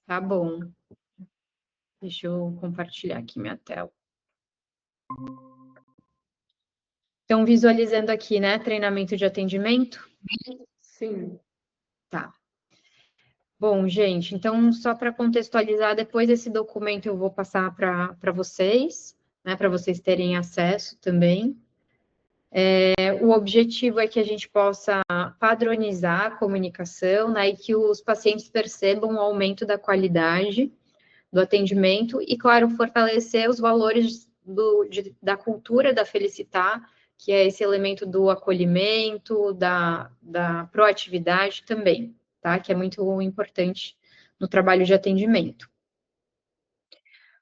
Tá bom. Deixa eu compartilhar aqui minha tela. Então, visualizando aqui, né, treinamento de atendimento? Sim. Tá. Bom, gente, então, só para contextualizar, depois desse documento eu vou passar para vocês, né, para vocês terem acesso também. O objetivo é que a gente possa padronizar a comunicação, né, e que os pacientes percebam o aumento da qualidade do atendimento e, claro, fortalecer os valores da cultura da Felicitar, que é esse elemento do acolhimento, da proatividade também, tá? Que é muito importante no trabalho de atendimento.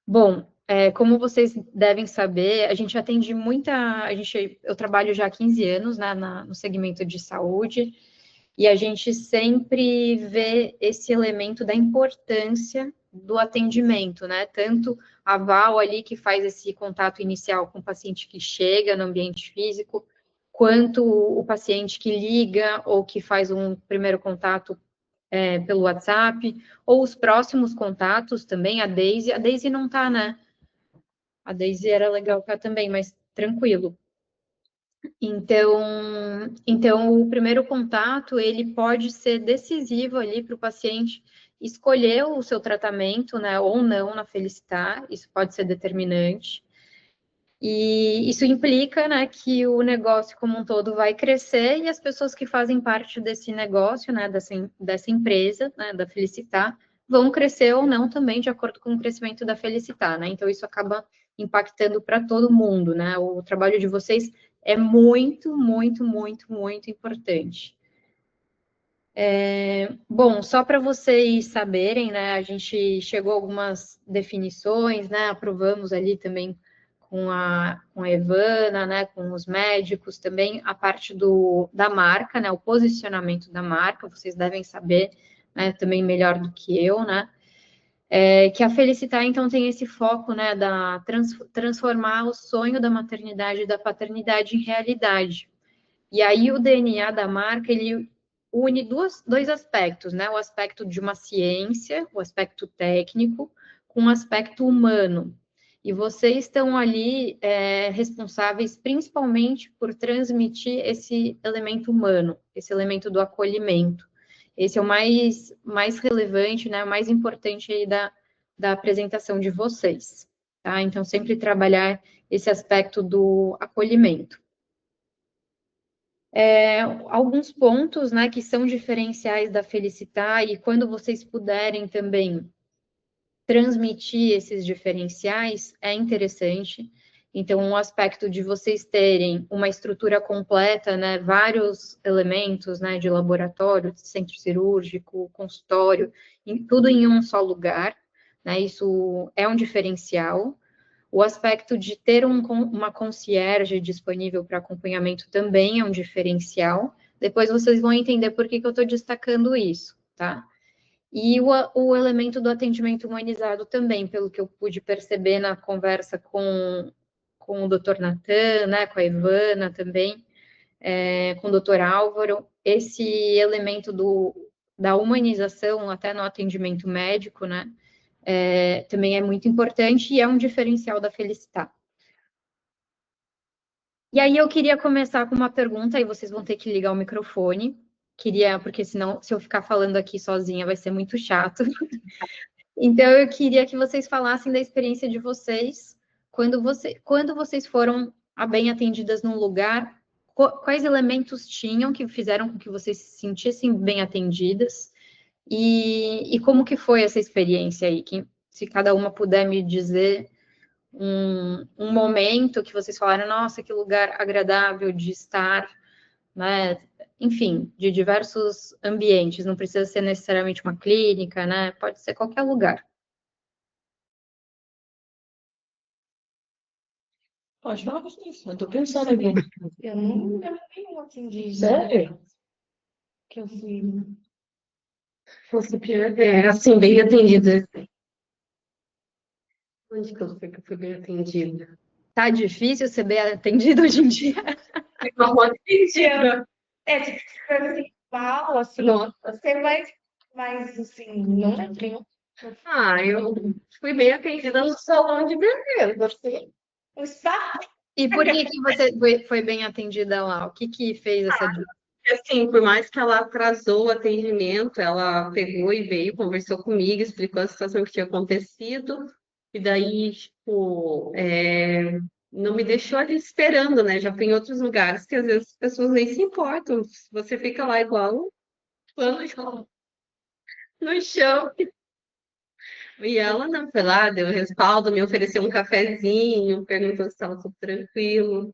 Bom, como vocês devem saber, a gente atende eu trabalho já há 15 anos, né, no segmento de saúde, e a gente sempre vê esse elemento da importância do atendimento, né? Tanto a Val ali, que faz esse contato inicial com o paciente que chega no ambiente físico, quanto o paciente que liga ou que faz um primeiro contato pelo WhatsApp, ou os próximos contatos também, a Daisy não tá, né? A Daisy era legal cá também, mas tranquilo. Então, o primeiro contato, ele pode ser decisivo ali para o paciente escolher o seu tratamento, né, ou não na Felicitar, isso pode ser determinante. E isso implica, né, que o negócio como um todo vai crescer e as pessoas que fazem parte desse negócio, né, dessa empresa, né, da Felicitar, vão crescer ou não também de acordo com o crescimento da Felicitar, né? Então, isso acaba impactando para todo mundo, né? O trabalho de vocês é muito, muito, muito, muito importante. Bom, só para vocês saberem, né, a gente chegou a algumas definições, né, aprovamos ali também com a Evana, né, com os médicos também, a parte da marca, né, o posicionamento da marca, vocês devem saber, né, também melhor do que eu, né, que a Felicitar, então, tem esse foco, né, transformar o sonho da maternidade e da paternidade em realidade. E aí o DNA da marca, ele une dois aspectos, né? O aspecto de uma ciência, o aspecto técnico, com o aspecto humano. E vocês estão ali responsáveis principalmente por transmitir esse elemento humano, esse elemento do acolhimento. Esse é o mais relevante, né? O mais importante aí da apresentação de vocês, tá? Então, sempre trabalhar esse aspecto do acolhimento. Alguns pontos, né, que são diferenciais da Felicitar e quando vocês puderem também transmitir esses diferenciais é interessante. Então, um aspecto de vocês terem uma estrutura completa, né, vários elementos, né, de laboratório, centro cirúrgico, consultório, tudo em um só lugar, né, isso é um diferencial. O aspecto de ter uma concierge disponível para acompanhamento também é um diferencial. Depois vocês vão entender por que eu estou destacando isso, tá? E o elemento do atendimento humanizado também, pelo que eu pude perceber na conversa com o doutor Natan, né, com a Ivana também, com o doutor Álvaro, esse elemento da humanização até no atendimento médico, né, também é muito importante e é um diferencial da Felicitar. E aí eu queria começar com uma pergunta, e vocês vão ter que ligar o microfone. Porque senão, se eu ficar falando aqui sozinha, vai ser muito chato. Então, eu queria que vocês falassem da experiência de vocês, quando vocês foram bem atendidas num lugar, quais elementos tinham que fizeram com que vocês se sentissem bem atendidas, e como que foi essa experiência aí? Se cada uma puder me dizer um momento que vocês falaram, nossa, que lugar agradável de estar, né? Enfim, de diversos ambientes, não precisa ser necessariamente uma clínica, né? Pode ser qualquer lugar. Pode falar com isso. Eu tô pensando aqui. Eu não lembro nenhum atendi. Sério? Que eu fui. Fosse pior. Assim, bem atendida. Onde que eu fui bem atendida? Tá difícil ser bem atendido hoje em dia? Ficou atendida. Tipo, principal, assim, Nossa. ser mais, assim, não lembro. Eu fui bem atendida no salão de beleza, assim. Está, E por que você foi bem atendida lá? O que fez essa diferença? assim, por mais que ela atrasou o atendimento, ela pegou e veio, conversou comigo, explicou a situação que tinha acontecido, e daí, tipo, não me deixou ali esperando, né? Já fui em outros lugares que às vezes as pessoas nem se importam. Você fica lá igual um pano no chão. E ela não foi lá, deu respaldo, me ofereceu um cafezinho, perguntou se estava tudo tranquilo.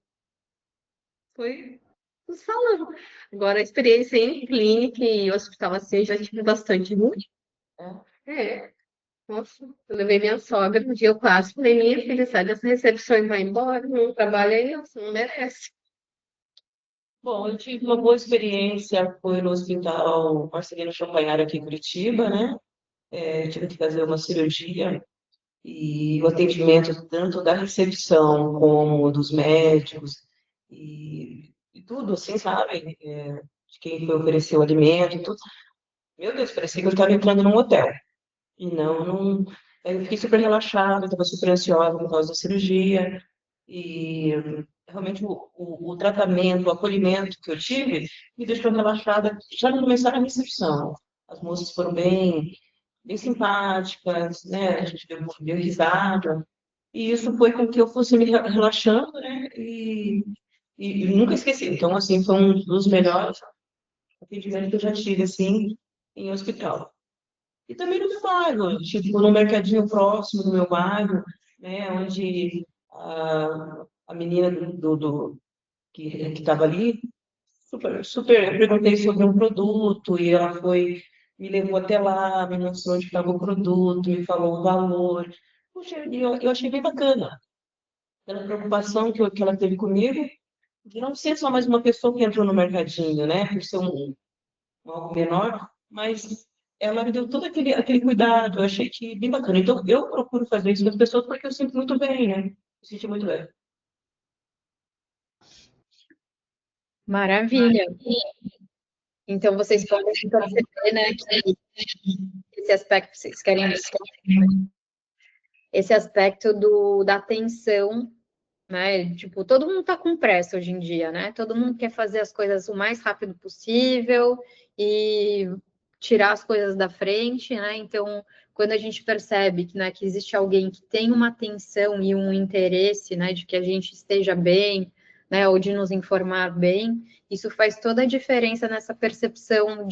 Foi nos falando. Agora, a experiência em clínica e hospital assim, eu já tive bastante ruim. É, nossa, eu levei minha sogra no dia eu quase falei, minha filha, sai dessa recepção e vai embora, não trabalha aí, não, você não merece. Bom, eu tive uma boa experiência, foi no Hospital Marcelino Champagnat aqui em Curitiba, né? Eu tive que fazer uma cirurgia e o atendimento tanto da recepção como dos médicos e tudo, assim, sabe? De quem foi oferecer o alimento e tudo. Meu Deus, parecia que eu estava entrando num hotel. E não, não... Eu fiquei super relaxada, estava super ansiosa por causa da cirurgia. E realmente o tratamento, o acolhimento que eu tive me deixou relaxada já no começar a recepção. As moças foram bem simpáticas, né? A gente deu risada. E isso foi com que eu fosse me relaxando, né? E nunca esqueci. Então, assim, foi um dos melhores atendimentos que eu já tive, assim, em hospital. E também no meu bairro, tipo, no mercadinho próximo do meu bairro, né? Onde a menina que estava ali, super, eu perguntei sobre um produto e ela foi, me levou até lá, me mostrou onde estava o produto, me falou o valor. Puxa, eu achei bem bacana. Pela preocupação que ela teve comigo, de não ser só mais uma pessoa que entrou no mercadinho, né? Por ser algo menor, mas ela me deu todo aquele cuidado, eu achei que bem bacana. Então, eu procuro fazer isso com as pessoas porque eu sinto muito bem, né? Eu senti muito bem. Maravilha. Então, vocês podem perceber, né, que esse aspecto, vocês querem esse aspecto da atenção, né? Tipo, todo mundo tá com pressa hoje em dia, né? Todo mundo quer fazer as coisas o mais rápido possível e tirar as coisas da frente, né? Então, quando a gente percebe que, né, que existe alguém que tem uma atenção e um interesse, né, de que a gente esteja bem, né, ou de nos informar bem, isso faz toda a diferença nessa percepção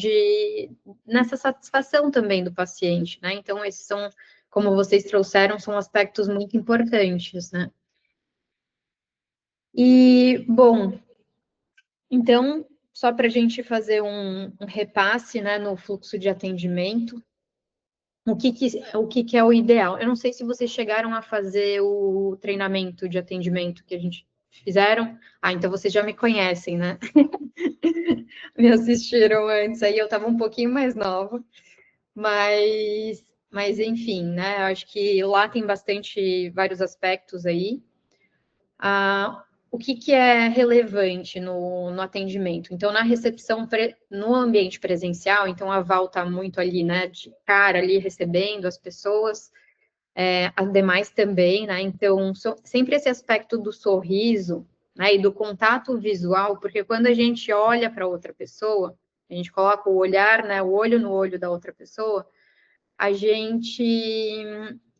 nessa satisfação também do paciente, né? Então, esses são, como vocês trouxeram, são aspectos muito importantes, né? E, bom, então, só para a gente fazer um repasse, né, no fluxo de atendimento, o que é o ideal? Eu não sei se vocês chegaram a fazer o treinamento de atendimento que a gente fizeram. Ah, então vocês já me conhecem, né? Me assistiram antes, aí eu estava um pouquinho mais nova, mas enfim, né? Acho que lá tem bastante, vários aspectos aí. O que é relevante no atendimento? Então, na recepção, no ambiente presencial, então a Val está muito ali, né, de cara ali recebendo as pessoas, as demais também, né? Então, sempre esse aspecto do sorriso, né, e do contato visual, porque quando a gente olha para outra pessoa, a gente coloca o olhar, né, o olho no olho da outra pessoa, a gente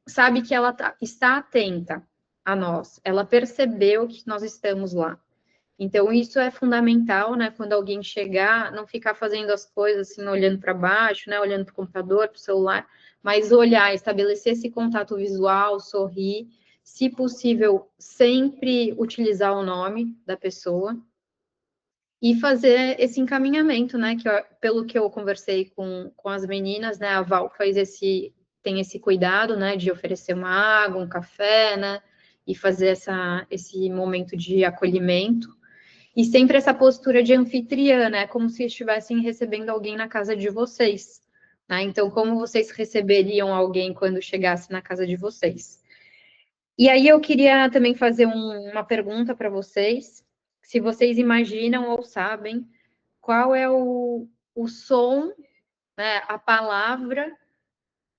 sabe que ela está atenta a nós, ela percebeu que nós estamos lá. Então, isso é fundamental, né? Quando alguém chegar, não ficar fazendo as coisas assim, olhando para baixo, né? Olhando para o computador, para o celular, mas olhar, estabelecer esse contato visual, sorrir, se possível, sempre utilizar o nome da pessoa e fazer esse encaminhamento, né? Que pelo que eu conversei com as meninas, né? A Val tem esse cuidado, né? De oferecer uma água, um café, né? E fazer esse momento de acolhimento. E sempre essa postura de anfitriã, né? Como se estivessem recebendo alguém na casa de vocês. Né? Então, como vocês receberiam alguém quando chegasse na casa de vocês? E aí eu queria também fazer uma pergunta para vocês, se vocês imaginam ou sabem qual é o som, né, a palavra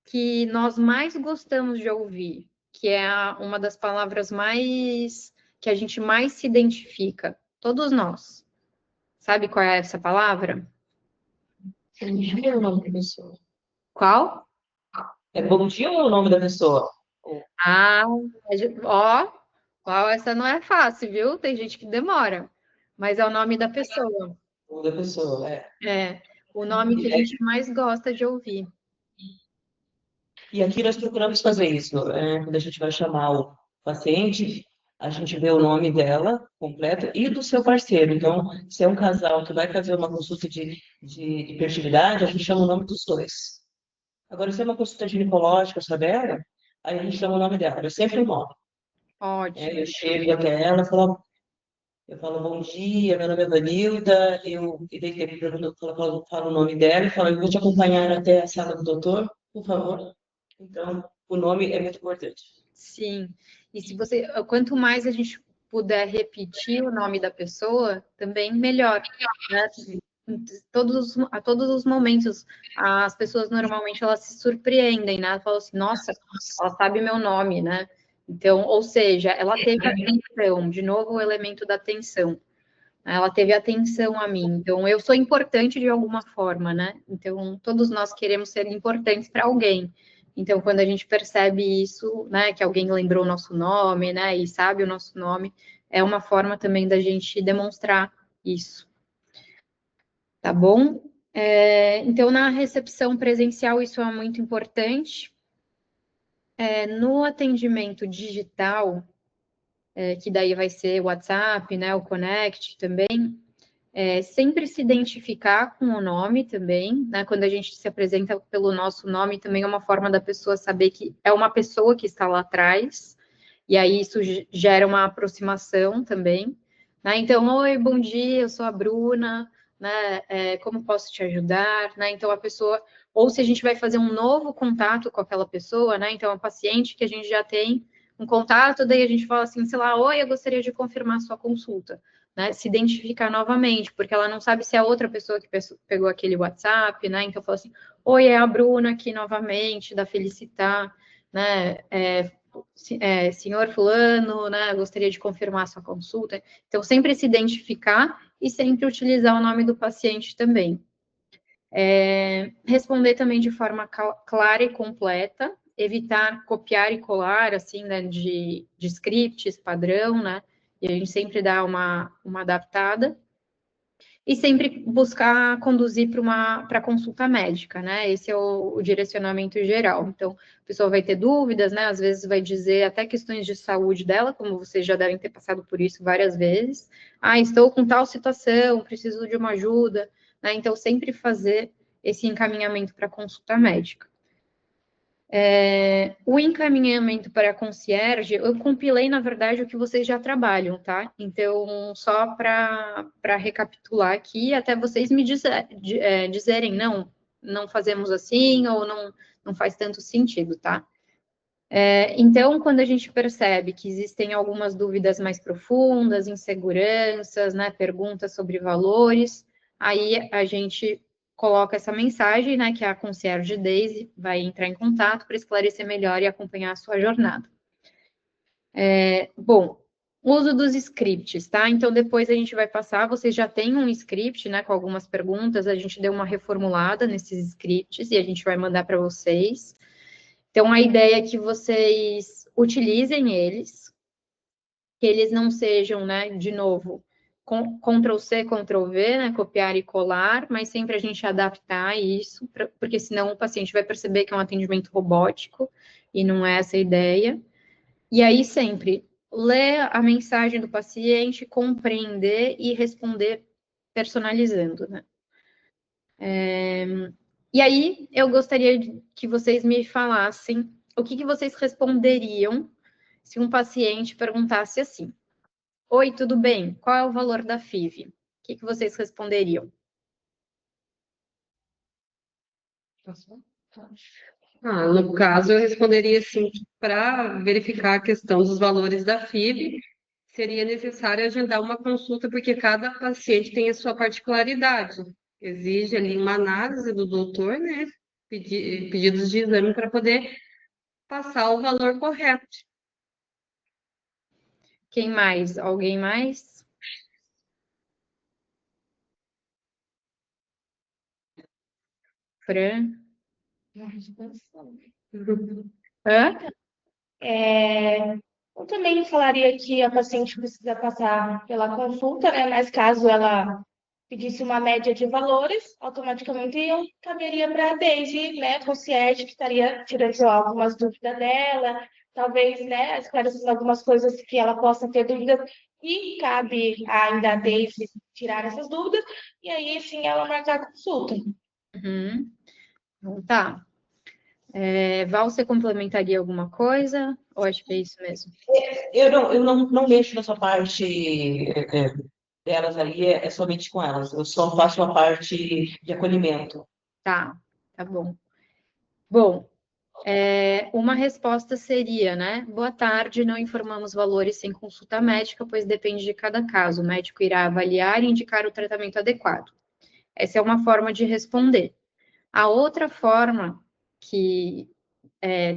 que nós mais gostamos de ouvir, que é uma das palavras mais que a gente mais se identifica, todos nós. Sabe qual é essa palavra? Bom dia é o nome da pessoa. Qual? É bom dia ou é o nome da pessoa? Ah, ó, qual essa não é fácil, viu? Tem gente que demora, mas é o nome da pessoa. O nome da pessoa, é. É o nome que a gente mais gosta de ouvir. E aqui nós procuramos fazer isso, quando a gente vai chamar o paciente, a gente vê o nome dela completo e do seu parceiro. Então, se é um casal que vai fazer uma consulta de fertilidade, a gente chama o nome dos dois. Agora, se é uma consulta ginecológica só dela, aí a gente chama o nome dela, mas sempre o nome. Ótimo. Eu chego até ela, eu falo bom dia, meu nome é Vanilda, e daí ele pergunta, fala o nome dela e fala, eu vou te acompanhar até a sala do doutor, por favor. Então, o nome é muito importante. Sim. E se você, quanto mais a gente puder repetir o nome da pessoa, também melhor, né? A todos os momentos, as pessoas normalmente elas se surpreendem, né? Elas falam assim, nossa, ela sabe meu nome, né? Então, ou seja, ela teve atenção, de novo o elemento da atenção. Ela teve atenção a mim. Então, eu sou importante de alguma forma, né? Então, todos nós queremos ser importantes para alguém. Então, quando a gente percebe isso, né, que alguém lembrou o nosso nome, né, e sabe o nosso nome, é uma forma também da gente demonstrar isso. Tá bom? Então, na recepção presencial, isso é muito importante. No atendimento digital, que daí vai ser o WhatsApp, né, o Connect também, sempre se identificar com o nome também, né? Quando a gente se apresenta pelo nosso nome, também é uma forma da pessoa saber que é uma pessoa que está lá atrás, e aí isso gera uma aproximação também, né? Então, oi, bom dia, eu sou a Bruna, né? Como posso te ajudar, né? Então, a pessoa, ou se a gente vai fazer um novo contato com aquela pessoa, né? Então, é um paciente que a gente já tem um contato, daí a gente fala assim, sei lá, oi, eu gostaria de confirmar sua consulta. Né, se identificar novamente, porque ela não sabe se é outra pessoa que pegou aquele WhatsApp, né? Então fala assim, oi, é a Bruna aqui novamente, da Felicitar, né? Senhor fulano, né? Gostaria de confirmar a sua consulta. Então, sempre se identificar e sempre utilizar o nome do paciente também. Responder também de forma clara e completa, evitar copiar e colar, assim, né, de scripts padrão, né? E a gente sempre dá uma adaptada. E sempre buscar conduzir para consulta médica, né? Esse é o direcionamento geral. Então, a pessoa vai ter dúvidas, né? Às vezes vai dizer até questões de saúde dela, como vocês já devem ter passado por isso várias vezes. Ah, estou com tal situação, preciso de uma ajuda, né? Então, sempre fazer esse encaminhamento para consulta médica. O encaminhamento para a concierge, eu compilei, na verdade, o que vocês já trabalham, tá? Então, só para recapitular aqui, até vocês me dizerem, não fazemos assim, ou não faz tanto sentido, tá? Então, quando a gente percebe que existem algumas dúvidas mais profundas, inseguranças, né, perguntas sobre valores, aí a gente coloca essa mensagem, né, que a concierge Daisy vai entrar em contato para esclarecer melhor e acompanhar a sua jornada. Bom, uso dos scripts, tá? Então, depois a gente vai passar, vocês já têm um script, né, com algumas perguntas, a gente deu uma reformulada nesses scripts e a gente vai mandar para vocês. Então, a ideia é que vocês utilizem eles, que eles não sejam, né, de novo, Ctrl+C, Ctrl+V, né, copiar e colar, mas sempre a gente adaptar isso, porque senão o paciente vai perceber que é um atendimento robótico, e não é essa a ideia. E aí, sempre, ler a mensagem do paciente, compreender e responder personalizando, né. E aí, eu gostaria que vocês me falassem o que vocês responderiam se um paciente perguntasse assim: oi, tudo bem? Qual é o valor da FIV? O que vocês responderiam? No caso, eu responderia assim, para verificar a questão dos valores da FIV, seria necessário agendar uma consulta, porque cada paciente tem a sua particularidade. Exige ali uma análise do doutor, né? pedidos de exame para poder passar o valor correto. Quem mais? Alguém mais? Fran? Hã? Eu também falaria que a paciente precisa passar pela consulta, né? Mas caso ela pedisse uma média de valores, automaticamente eu caberia para a Daisy, né? Concierge, que estaria tirando algumas dúvidas dela, talvez, né? Esclarecendo algumas coisas que ela possa ter dúvidas, e cabe ainda a Daisy tirar essas dúvidas, e aí sim ela marcar a consulta. Uhum. Então tá. Val, você complementaria alguma coisa? Ou acho que é isso mesmo? Eu não mexo nessa parte delas ali, é somente com elas. Eu só faço a parte de acolhimento. Tá bom. Bom, uma resposta seria, né? Boa tarde, não informamos valores sem consulta médica, pois depende de cada caso. O médico irá avaliar e indicar o tratamento adequado. Essa é uma forma de responder. A outra forma, que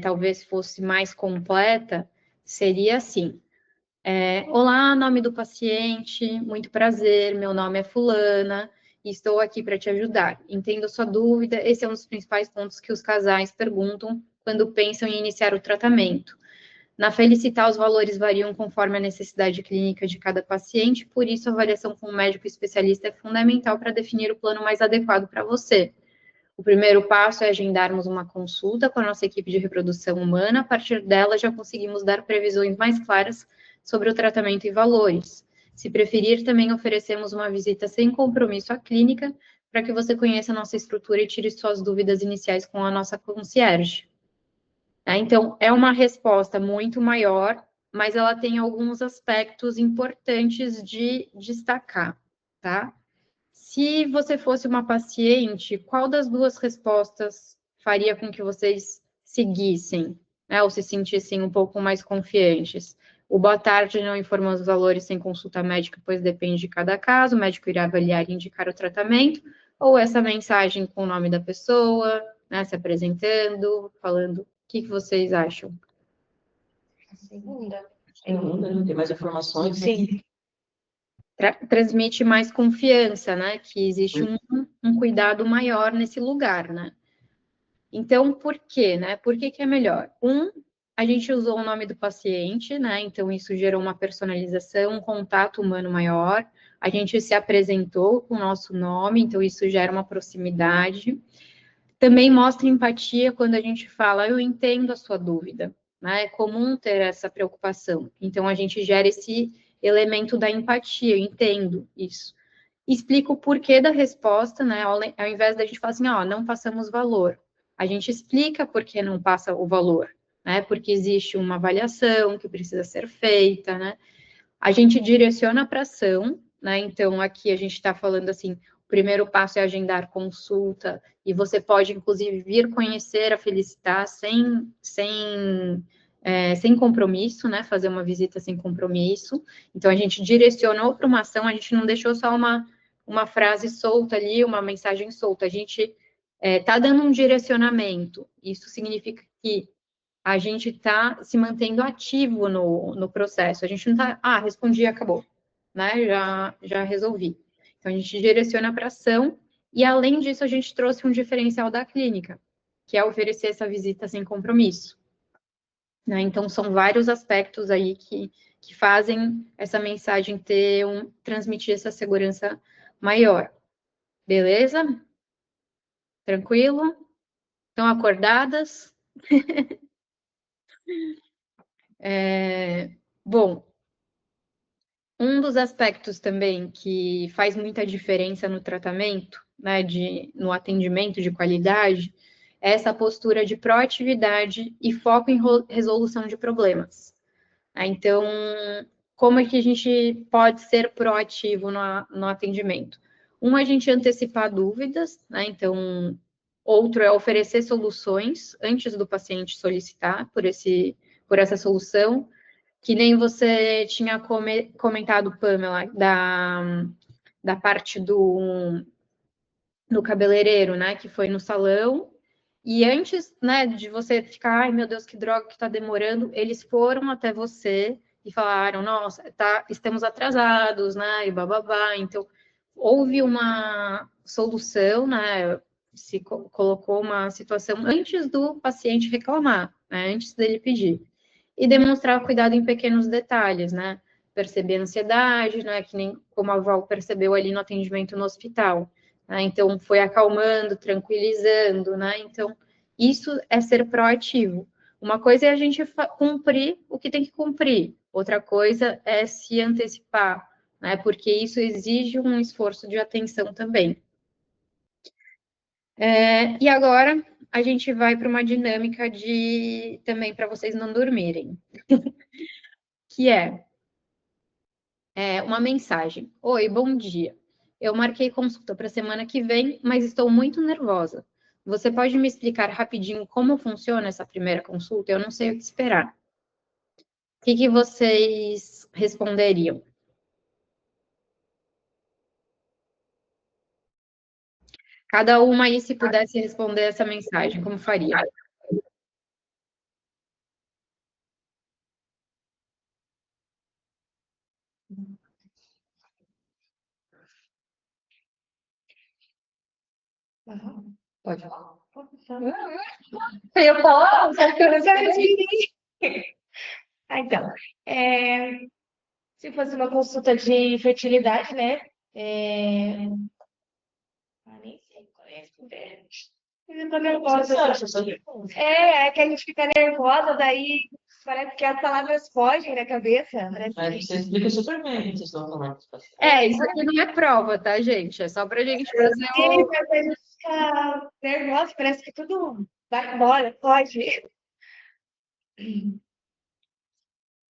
talvez fosse mais completa, seria assim: olá, nome do paciente, muito prazer, meu nome é Fulana e estou aqui para te ajudar. Entendo sua dúvida, esse é um dos principais pontos que os casais perguntam quando pensam em iniciar o tratamento. Na Felicitar, os valores variam conforme a necessidade clínica de cada paciente, por isso a avaliação com um médico especialista é fundamental para definir o plano mais adequado para você. O primeiro passo é agendarmos uma consulta com a nossa equipe de reprodução humana. A partir dela, já conseguimos dar previsões mais claras sobre o tratamento e valores. Se preferir, também oferecemos uma visita sem compromisso à clínica para que você conheça a nossa estrutura e tire suas dúvidas iniciais com a nossa concierge. Então, é uma resposta muito maior, mas ela tem alguns aspectos importantes de destacar, tá? Se você fosse uma paciente, qual das duas respostas faria com que vocês seguissem, né, ou se sentissem um pouco mais confiantes? O boa tarde, não informa os valores sem consulta médica, pois depende de cada caso, o médico irá avaliar e indicar o tratamento, ou essa mensagem com o nome da pessoa, né, se apresentando, falando, o que vocês acham? A segunda. Tem mais informações. Sim. Transmite mais confiança, né, que existe um cuidado maior nesse lugar, né? Então, por quê, né? Por que é melhor? A gente usou o nome do paciente, né? Então, isso gerou uma personalização, um contato humano maior. A gente se apresentou com o nosso nome, então isso gera uma proximidade. Também mostra empatia quando a gente fala, eu entendo a sua dúvida, né? É comum ter essa preocupação. Então, a gente gera esse elemento da empatia, eu entendo isso. Explica o porquê da resposta, né? Ao invés da gente falar assim, ó, não passamos valor. A gente explica por que não passa o valor, né? Porque existe uma avaliação que precisa ser feita, né? A gente direciona para ação, né? Então, aqui a gente está falando assim, o primeiro passo é agendar consulta, e você pode, inclusive, vir conhecer a Felicitar sem compromisso, né? Fazer uma visita sem compromisso. Então, a gente direcionou para uma ação, a gente não deixou só uma frase solta ali, uma mensagem solta. A gente está dando um direcionamento. Isso significa que a gente está se mantendo ativo no processo. A gente não está, respondi e acabou, né? Já resolvi. Então, a gente direciona para ação e, além disso, a gente trouxe um diferencial da clínica, que é oferecer essa visita sem compromisso. Né? Então, são vários aspectos aí que fazem essa mensagem transmitir essa segurança maior. Beleza? Tranquilo? Estão acordadas? Bom, um dos aspectos também que faz muita diferença no tratamento, né, no atendimento de qualidade, é essa postura de proatividade e foco em resolução de problemas. Então, como é que a gente pode ser proativo no atendimento? A gente antecipar dúvidas, né? Então, outro é oferecer soluções antes do paciente solicitar por essa solução, que nem você tinha comentado, Pamela, da parte do cabeleireiro, né? Que foi no salão E antes, né, de você ficar, ai meu Deus, que droga que tá demorando, eles foram até você e falaram, nossa, estamos atrasados, né, e bababá. Então, houve uma solução, né, se colocou uma situação antes do paciente reclamar, né, antes dele pedir. E demonstrar cuidado em pequenos detalhes, né, perceber a ansiedade, né, que nem como a Val percebeu ali no atendimento no hospital. Né, então, foi acalmando, tranquilizando, né, então, isso é ser proativo. Uma coisa é a gente cumprir o que tem que cumprir, outra coisa é se antecipar, né? Porque isso exige um esforço de atenção também. E agora a gente vai para uma dinâmica de também para vocês não dormirem, que é uma mensagem. Oi, bom dia. Eu marquei consulta para a semana que vem, mas estou muito nervosa. Você pode me explicar rapidinho como funciona essa primeira consulta? Eu não sei o que esperar. O que vocês responderiam? Cada uma aí, se pudesse responder essa mensagem, como faria? Pode falar. Eu falo, só que eu não sei. Então, se fosse uma consulta de fertilidade, né? Nem sei qual é esse. Eu tô nervosa. É que a gente fica nervosa, daí parece que as palavras fogem na cabeça. Mas você explica super bem o que vocês estão falando. Isso aqui não é prova, tá, gente? É só pra gente fazer Mas a gente fica nervosa, parece que tudo vai embora, foge.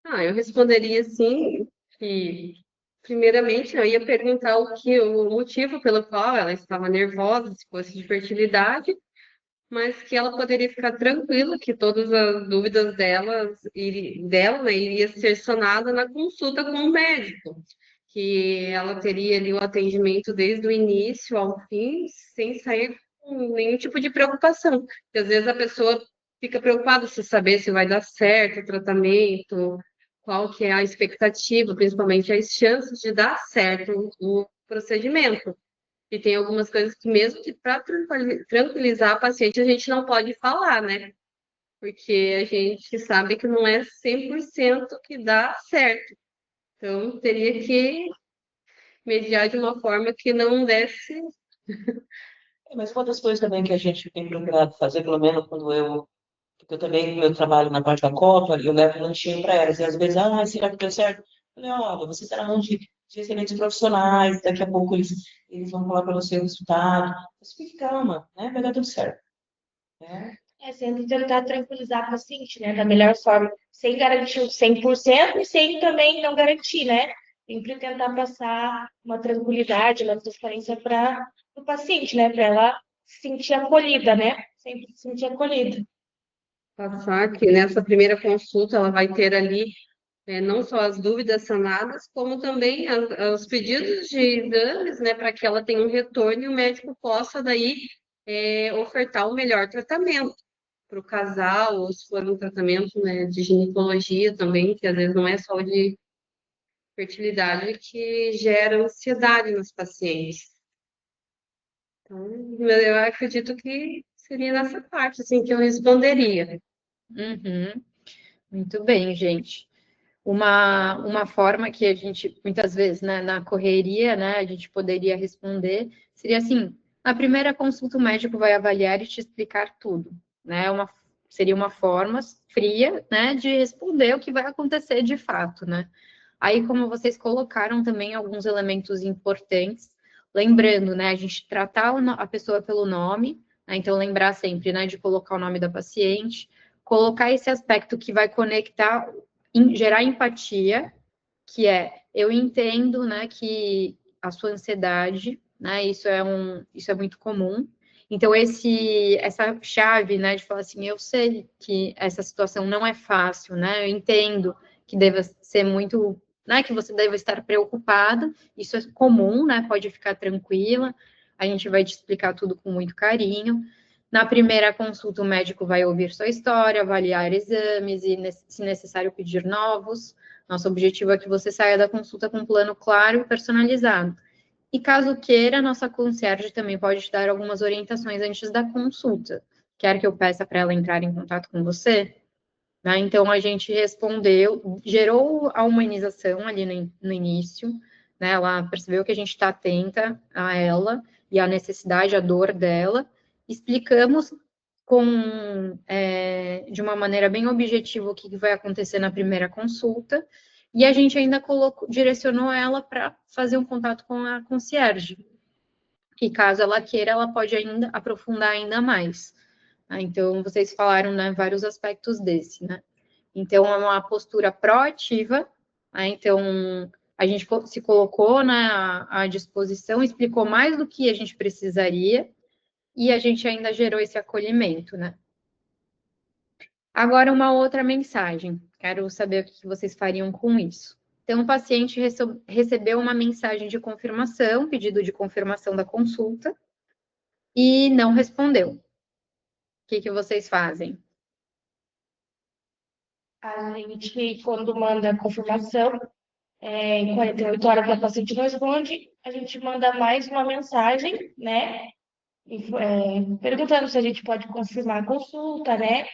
Eu responderia sim, que primeiramente eu ia perguntar o motivo pelo qual ela estava nervosa, se fosse de fertilidade, mas que ela poderia ficar tranquila que todas as dúvidas dela, né, iria ser sanada na consulta com o médico, que ela teria ali o atendimento desde o início ao fim, sem sair com nenhum tipo de preocupação. Porque às vezes a pessoa fica preocupada se saber se vai dar certo o tratamento, qual que é a expectativa, principalmente as chances de dar certo o procedimento. E tem algumas coisas que, mesmo que para tranquilizar a paciente, a gente não pode falar, né? Porque a gente sabe que não é 100% que dá certo. Então, teria que mediar de uma forma que não desse. Mas uma das coisas também que a gente tem procurado fazer, pelo menos porque eu também, meu trabalho na parte da Copa, eu levo lanchinho para elas, e às vezes, será que deu certo? Eu falei, olha, você está na mão de excelentes profissionais, daqui a pouco eles vão falar para você o resultado, mas fique calma, né? Vai dar tudo certo. Né? Sempre tentar tranquilizar a paciente, né, da melhor forma, sem garantir o 100% e sem também não garantir, né? Sempre tentar passar uma tranquilidade, uma transparência para o paciente, né, para ela se sentir acolhida, né? Sempre se sentir acolhida. Passar que nessa primeira consulta ela vai ter ali não só as dúvidas sanadas, como também os pedidos de exames, né, para que ela tenha um retorno e o médico possa daí ofertar o melhor tratamento para o casal, ou se for um tratamento, né, de ginecologia também, que às vezes não é só o de fertilidade que gera ansiedade nos pacientes. Então, eu acredito que seria nessa parte, assim, que eu responderia. Uhum. Muito bem, gente. Uma forma que a gente, muitas vezes, né, na correria, né, a gente poderia responder, seria assim, na primeira consulta o médico vai avaliar e te explicar tudo, né, seria uma forma fria, né, de responder o que vai acontecer de fato, né. Aí, como vocês colocaram também alguns elementos importantes, lembrando, né, a gente tratar a pessoa pelo nome, né, então lembrar sempre, né, de colocar o nome da paciente, colocar esse aspecto que vai conectar, gerar empatia, que eu entendo, né, que a sua ansiedade, né, isso é muito comum. Então, essa chave, né, de falar assim, eu sei que essa situação não é fácil, né, eu entendo que deva ser muito, né, que você deve estar preocupada, isso é comum, né, pode ficar tranquila, a gente vai te explicar tudo com muito carinho, Na primeira consulta, o médico vai ouvir sua história, avaliar exames e, se necessário, pedir novos. Nosso objetivo é que você saia da consulta com um plano claro e personalizado. E caso queira, nossa concierge também pode te dar algumas orientações antes da consulta. Quer que eu peça para ela entrar em contato com você? Né? Então, a gente respondeu, gerou a humanização ali no início, né? Ela percebeu que a gente está atenta a ela e à necessidade, à dor dela. Explicamos de uma maneira bem objetiva o que vai acontecer na primeira consulta, e a gente ainda direcionou ela para fazer um contato com a concierge, que caso ela queira, ela pode ainda aprofundar ainda mais. Então, vocês falaram, né, vários aspectos desse, né? Então, é uma postura proativa, né? Então, a gente se colocou, né, à disposição, explicou mais do que a gente precisaria, e a gente ainda gerou esse acolhimento, né? Agora, uma outra mensagem. Quero saber o que vocês fariam com isso. Então, o paciente recebeu uma mensagem de confirmação, pedido de confirmação da consulta, e não respondeu. O que vocês fazem? A gente, quando manda a confirmação, em 48 horas que a paciente não responde, a gente manda mais uma mensagem, né? Perguntando se a gente pode confirmar a consulta, né?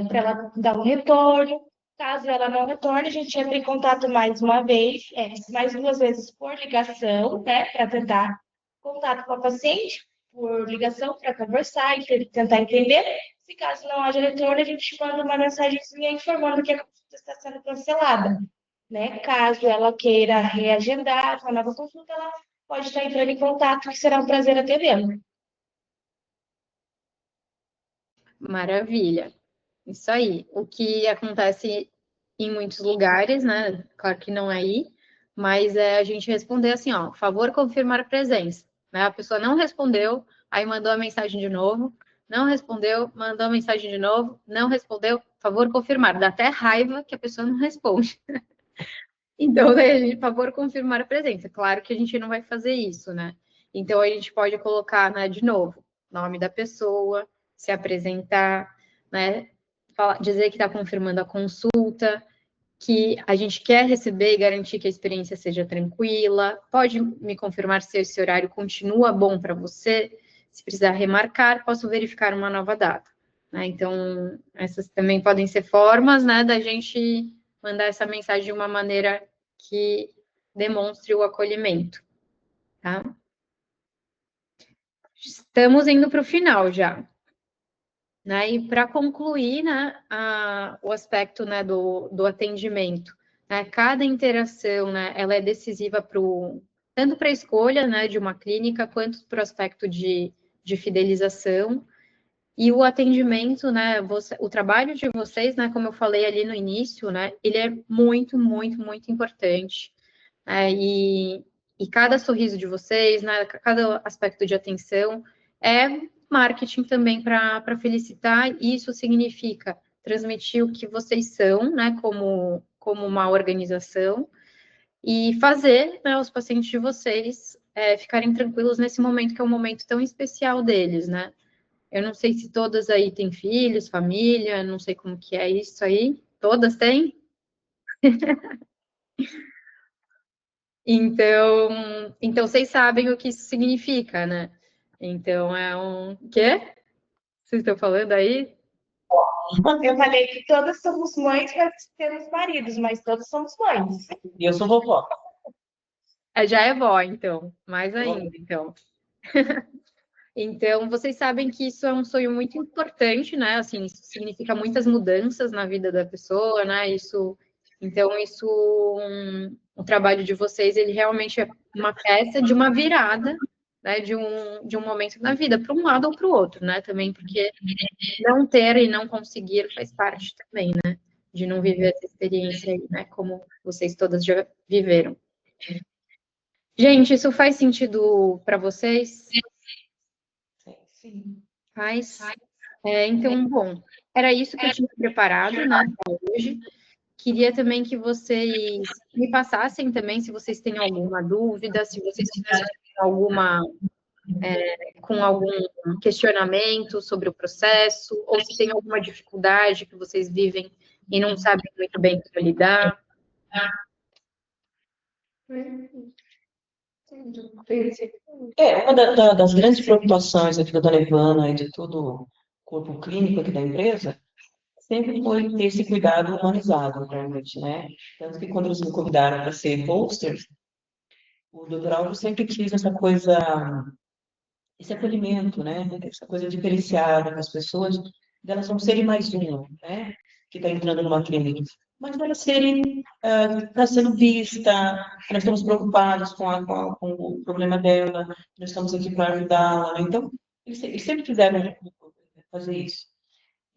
Para ela dar um retorno. Caso ela não retorne, a gente entra em contato mais uma vez, mais 2 vezes por ligação, né? Para tentar contato com a paciente, por ligação, para conversar e tentar entender. Se caso não haja retorno, a gente manda uma mensagenzinha informando que a consulta está sendo cancelada, né? Caso ela queira reagendar uma nova consulta, ela pode estar entrando em contato, que será um prazer atendê-la. Maravilha. Isso aí. O que acontece em muitos lugares, né? Claro que não é aí, mas é a gente responder assim, ó, favor confirmar presença. Né? A pessoa não respondeu, aí mandou a mensagem de novo, não respondeu, mandou a mensagem de novo, não respondeu, favor confirmar. Dá até raiva que a pessoa não responde. Então, daí, favor confirmar a presença. Claro que a gente não vai fazer isso, né? Então, a gente pode colocar, né, de novo, nome da pessoa, se apresentar, né? Dizer que está confirmando a consulta, que a gente quer receber e garantir que a experiência seja tranquila. Pode me confirmar se esse horário continua bom para você. Se precisar remarcar, posso verificar uma nova data. Né? Então, essas também podem ser formas, né, da gente mandar essa mensagem de uma maneira que demonstre o acolhimento. Tá? Estamos indo para o final já. Né? E para concluir, né, o aspecto, né, do atendimento, né, cada interação, né, ela é decisiva tanto para a escolha, né, de uma clínica, quanto para o aspecto de fidelização. E o atendimento, né, o trabalho de vocês, né, como eu falei ali no início, né, ele é muito, muito, muito importante. E cada sorriso de vocês, né, cada aspecto de atenção é marketing também para felicitar, e isso significa transmitir o que vocês são, né, como uma organização, e fazer, né, os pacientes de vocês ficarem tranquilos nesse momento, que é um momento tão especial deles, né. Eu não sei se todas aí têm filhos, família, não sei como que é isso aí. Todas têm? Então vocês sabem o que isso significa, né? Então é um... Quê? Vocês estão falando aí? Eu falei que todas somos mães, mas temos maridos, mas todas somos mães. E eu sou vovó. Já é vó, então. Mais ainda, então. Então, vocês sabem que isso é um sonho muito importante, né? Assim, isso significa muitas mudanças na vida da pessoa, né? O trabalho de vocês, ele realmente é uma peça de uma virada, né? De um momento na vida, para um lado ou para o outro, né? Também porque não ter e não conseguir faz parte também, né? De não viver essa experiência aí, né? Como vocês todas já viveram. Gente, isso faz sentido para vocês? Sim. Faz. Então, bom, era isso que eu tinha preparado, né, para hoje. Queria também que vocês me passassem também se vocês têm alguma dúvida, se vocês tiverem alguma com algum questionamento sobre o processo, ou se tem alguma dificuldade que vocês vivem e não sabem muito bem como lidar. Uma das grandes preocupações aqui da dona Ivana e de todo o corpo clínico aqui da empresa sempre foi ter esse cuidado humanizado, realmente, né? Tanto que quando eles me convidaram para ser poster, o Dr. Alves sempre quis essa coisa, esse acolhimento, né? Essa coisa diferenciada com as pessoas, delas não serem mais uma, né? Que está entrando numa clínica, mas delas serem, está sendo vista, nós estamos preocupados com o problema dela, nós estamos aqui para ajudá-la, né? Então, eles sempre quiseram fazer isso.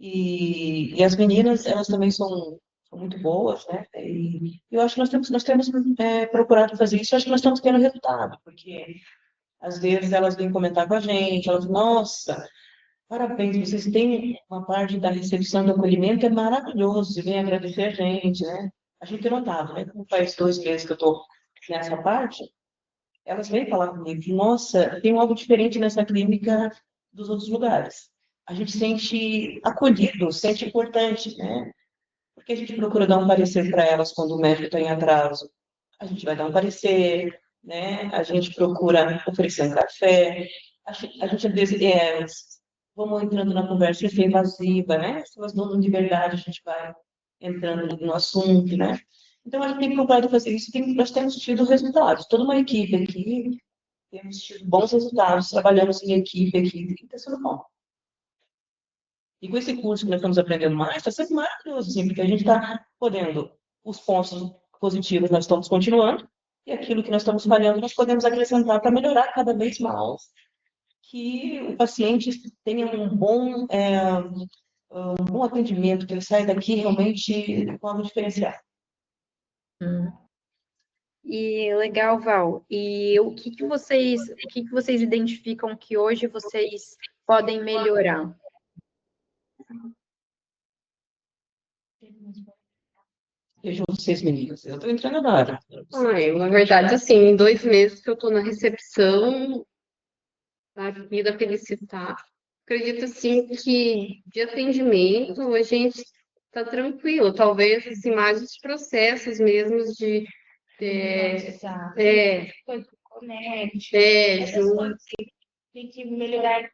E as meninas, elas também são muito boas, né? E eu acho que nós temos procurado fazer isso, eu acho que nós estamos tendo resultado, porque às vezes elas vêm comentar com a gente, elas, nossa, parabéns, vocês têm uma parte da recepção do acolhimento, é maravilhoso, e vem agradecer a gente, né? A gente tem notado, né? Como faz 2 meses que eu estou nessa parte, elas vêm falar comigo, nossa, tem algo diferente nessa clínica dos outros lugares. A gente sente acolhido, sente importante, né? Porque a gente procura dar um parecer para elas quando o médico está em atraso. A gente vai dar um parecer, né? A gente procura oferecer um café. A gente às vezes, vamos entrando na conversa sem invasiva, né? Se elas não de verdade, a gente vai entrando no assunto, né? Então, a gente tem procurado fazer isso, nós temos tido resultados. Toda uma equipe aqui, temos tido bons resultados, trabalhamos em equipe aqui, e está sendo bom. E com esse curso que nós estamos aprendendo mais, está sendo maravilhoso, assim, porque a gente está podendo, os pontos positivos nós estamos continuando, e aquilo que nós estamos falhando, nós podemos acrescentar para melhorar cada vez mais, que o paciente tenha um bom atendimento, que ele saia daqui realmente com algo diferenciado. E legal, Val. E o que que vocês identificam que hoje vocês podem melhorar? Vejam vocês, meninas, eu estou entrando agora. Na verdade, assim, em 2 meses que eu estou na recepção da Vida Felicitar, acredito, assim, que de atendimento a gente está tranquilo. Talvez, assim, mais os processos mesmos de... Tem que melhorar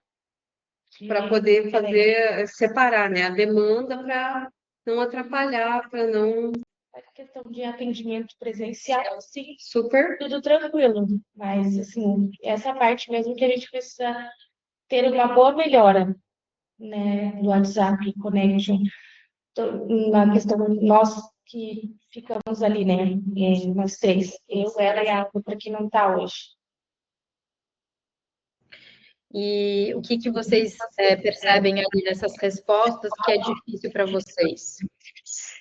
para poder separar, né, a demanda para não atrapalhar, para não... A questão de atendimento presencial, sim, Super. tudo tranquilo, mas, assim, essa parte mesmo que a gente precisa ter uma boa melhora, né, do WhatsApp, Connection, na questão nós que ficamos ali, né, nós três, eu, ela e a outra que não está hoje. E o que que vocês percebem ali nessas respostas que é difícil para vocês?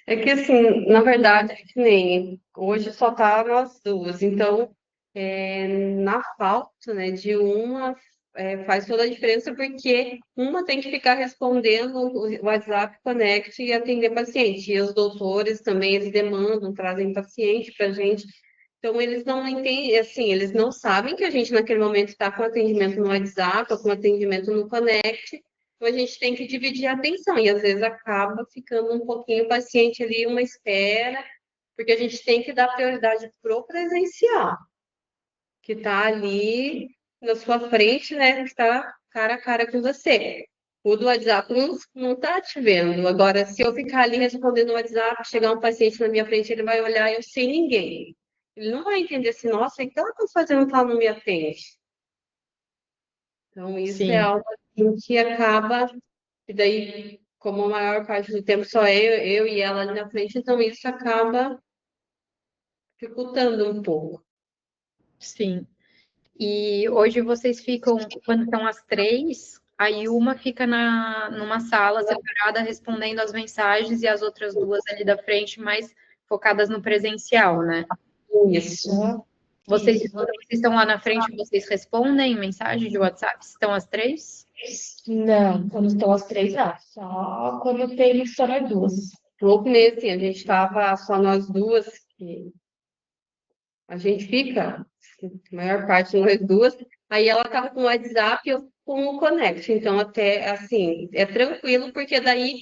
É que, assim, na verdade, que nem hoje só tá nós duas, então, na falta, né, de uma, faz toda a diferença, porque uma tem que ficar respondendo o WhatsApp Connect e atender paciente, e os doutores também, eles demandam, trazem paciente para a gente, então eles não entendem, assim, eles não sabem que a gente naquele momento está com atendimento no WhatsApp ou com atendimento no Connect. Então, a gente tem que dividir a atenção, e às vezes acaba ficando um pouquinho o paciente ali, uma espera, porque a gente tem que dar prioridade pro presencial, que está ali na sua frente, né, que está cara a cara com você. O do WhatsApp não está te vendo. Agora, se eu ficar ali respondendo no WhatsApp, chegar um paciente na minha frente, ele vai olhar eu sem ninguém. Ele não vai entender assim, nossa, o que ela está fazendo que ela não me atende? Então, isso Sim. é algo assim, que acaba, e daí, como a maior parte do tempo só eu e ela ali na frente, então isso acaba dificultando um pouco. Sim. E hoje vocês ficam, quando estão as três, aí uma fica numa sala separada respondendo as mensagens e as outras duas ali da frente mais focadas no presencial, né? Isso. Vocês, quando vocês estão lá na frente, vocês respondem mensagem de WhatsApp? Estão as três? Não, quando estão as três, não. Só quando tem só nós duas. Pouco nesse, a gente estava só nós duas, que a gente fica, a maior parte nós duas, Aí ela estava com o WhatsApp e eu com o Connect. Então, até assim, é tranquilo, porque daí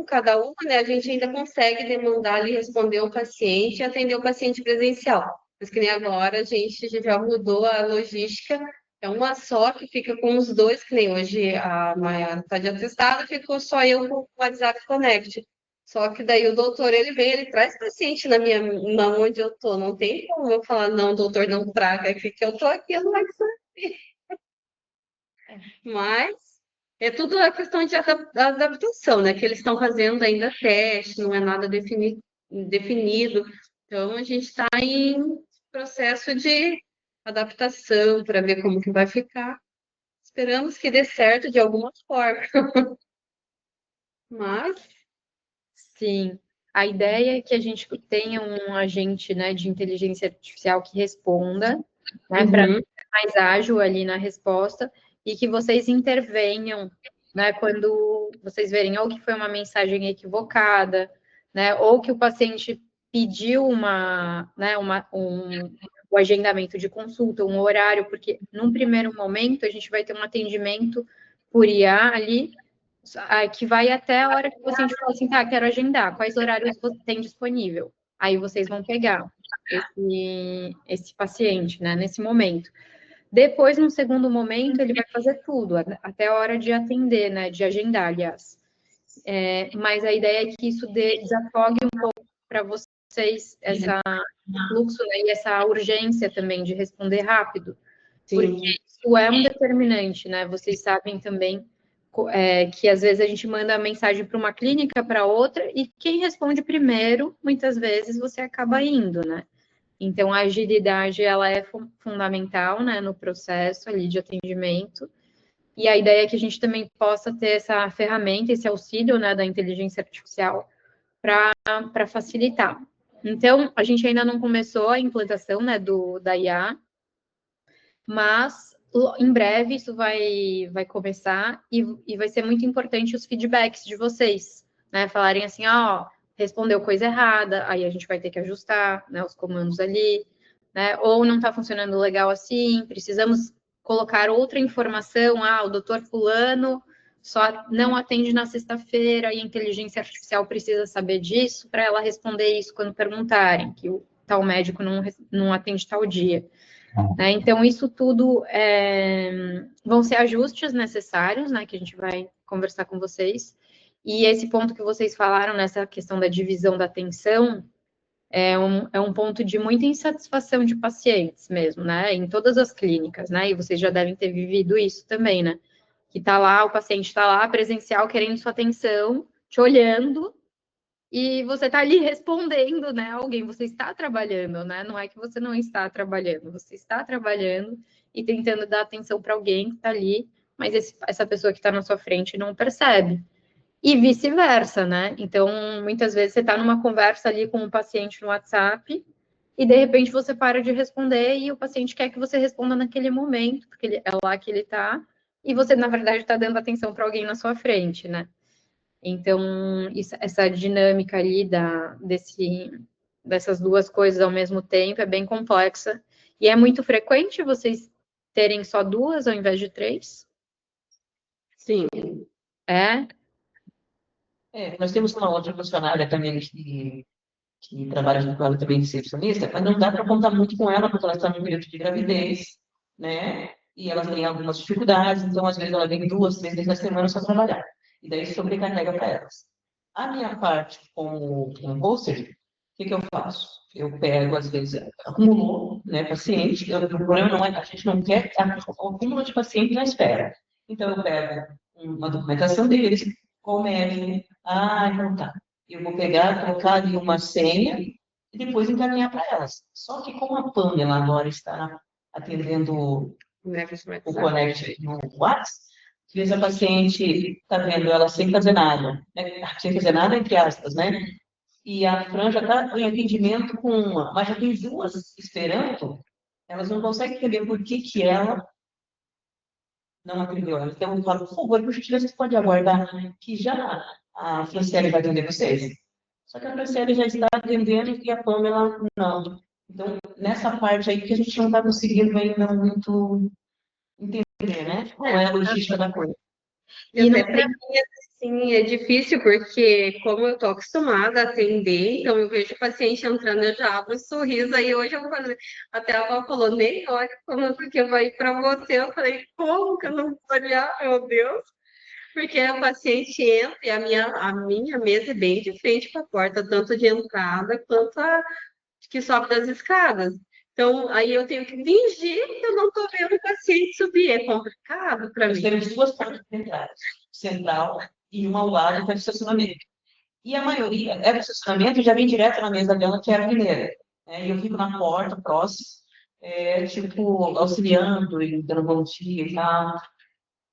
cada uma, né, a gente ainda consegue demandar ali, responder o paciente e atender o paciente presencial. Mas que nem agora a gente já mudou a logística, é uma só que fica com os dois, que nem hoje a Maiara está de atestado, ficou só eu com o WhatsApp Connect. Só que daí o doutor, ele vem, ele traz paciente na onde eu tô. Não tem como eu falar, não, doutor, não traga aqui, que eu tô aqui no WhatsApp. Mas é tudo a questão de adaptação, né? Que eles estão fazendo ainda teste, não é nada definido. Então, a gente está em processo de adaptação para ver como que vai ficar. Esperamos que dê certo de alguma forma. Mas, Sim, a ideia é que a gente tenha um agente, né, de inteligência artificial que responda, né, para uhum, ser mais ágil ali na resposta e que vocês intervenham, né, quando vocês verem ou que foi uma mensagem equivocada, né, ou que o paciente pediu o agendamento de consulta, um horário, porque num primeiro momento a gente vai ter um atendimento por IA ali que vai até a hora que o paciente fala assim, tá, quero agendar, quais horários você tem disponível? Aí vocês vão pegar esse paciente, né, nesse momento. Depois, no segundo momento, ele vai fazer tudo, até a hora de atender, né, de agendar, aliás. Mas a ideia é que isso desafogue um pouco para vocês esse fluxo, né, e essa urgência também de responder rápido, porque sim. isso é um determinante, né? Vocês sabem também que às vezes a gente manda a mensagem para uma clínica, para outra, e quem responde primeiro, muitas vezes você acaba indo, né? Então, a agilidade, ela é fundamental, né, no processo ali de atendimento, e a ideia é que a gente também possa ter essa ferramenta, esse auxílio, né, da inteligência artificial para facilitar. Então, a gente ainda não começou a implantação, né, da IA, mas em breve isso vai começar e vai ser muito importante os feedbacks de vocês, né? Falarem assim, ó, respondeu coisa errada, aí a gente vai ter que ajustar, né, os comandos ali, né? Ou não está funcionando legal assim, precisamos colocar outra informação, o doutor fulano só não atende na sexta-feira e a inteligência artificial precisa saber disso para ela responder isso quando perguntarem, que o tal médico não atende tal dia. Né? Então, isso tudo vão ser ajustes necessários, né, que a gente vai conversar com vocês. E esse ponto que vocês falaram, nessa questão da divisão da atenção, é um ponto de muita insatisfação de pacientes mesmo, né, em todas as clínicas, né, e vocês já devem ter vivido isso também, né, que tá lá, o paciente está lá, presencial, querendo sua atenção, te olhando, e você está ali respondendo, né, alguém, você está trabalhando, né, não é que você não está trabalhando, você está trabalhando e tentando dar atenção para alguém que está ali, mas essa pessoa que está na sua frente não percebe. E vice-versa, né? Então, muitas vezes você está numa conversa ali com um paciente no WhatsApp e de repente você para de responder e o paciente quer que você responda naquele momento, porque é lá que ele está, e você, na verdade, está dando atenção para alguém na sua frente, né? Então, essa dinâmica ali dessas duas coisas ao mesmo tempo é bem complexa. E é muito frequente vocês terem só duas ao invés de três? Sim. É? Nós temos uma outra funcionária também que trabalha junto com ela também de recepcionista, mas não dá para contar muito com ela, porque ela está no período de gravidez, né? E ela tem algumas dificuldades, então às vezes ela vem 2, 3 vezes na semana só trabalhar. E daí sobrecarrega para elas. A minha parte como hoster, o que eu faço? Eu pego, às vezes, acumulou, né, paciente, o problema não é, a gente não quer o acúmulo de paciente na espera. Então, eu pego uma documentação deles, com o médico, então tá. Eu vou pegar, colocar ali uma senha e depois encaminhar para elas. Só que como a Pamela agora está atendendo o Connect no WhatsApp, às vezes a paciente está vendo ela sem fazer nada, né? Sem fazer nada, entre aspas, né? E a Fran já está em atendimento com uma, mas já tem duas esperando, elas não conseguem entender por que ela não atendeu ela. Então, eu falo, por favor, por gentileza, você pode aguardar que já a Franciele vai atender vocês. Só que a Franciele já está atendendo e a Pamela não. Então, nessa parte aí que a gente não está conseguindo ainda muito entender, né? Qual é a logística da coisa. E no Até para mim, assim, é difícil, porque como eu tô acostumada a atender, então eu vejo o paciente entrando, eu já abro um sorriso, aí hoje eu falei, até a avó falou, nem olha, porque vai para você. Eu falei, como que eu não vou olhar, meu Deus? Porque a paciente entra e a minha mesa é bem de frente para a porta, tanto de entrada quanto a que sobe das escadas. Então, aí eu tenho que fingir que eu não estou vendo o paciente subir. É complicado para Nós mim. temos duas portas de entrada, central e uma ao lado para estacionamento. E a maioria é do estacionamento já vem direto na mesa dela, que é a primeira. Né? E eu fico na porta, próximo, tipo, auxiliando e dando bom dia e tal,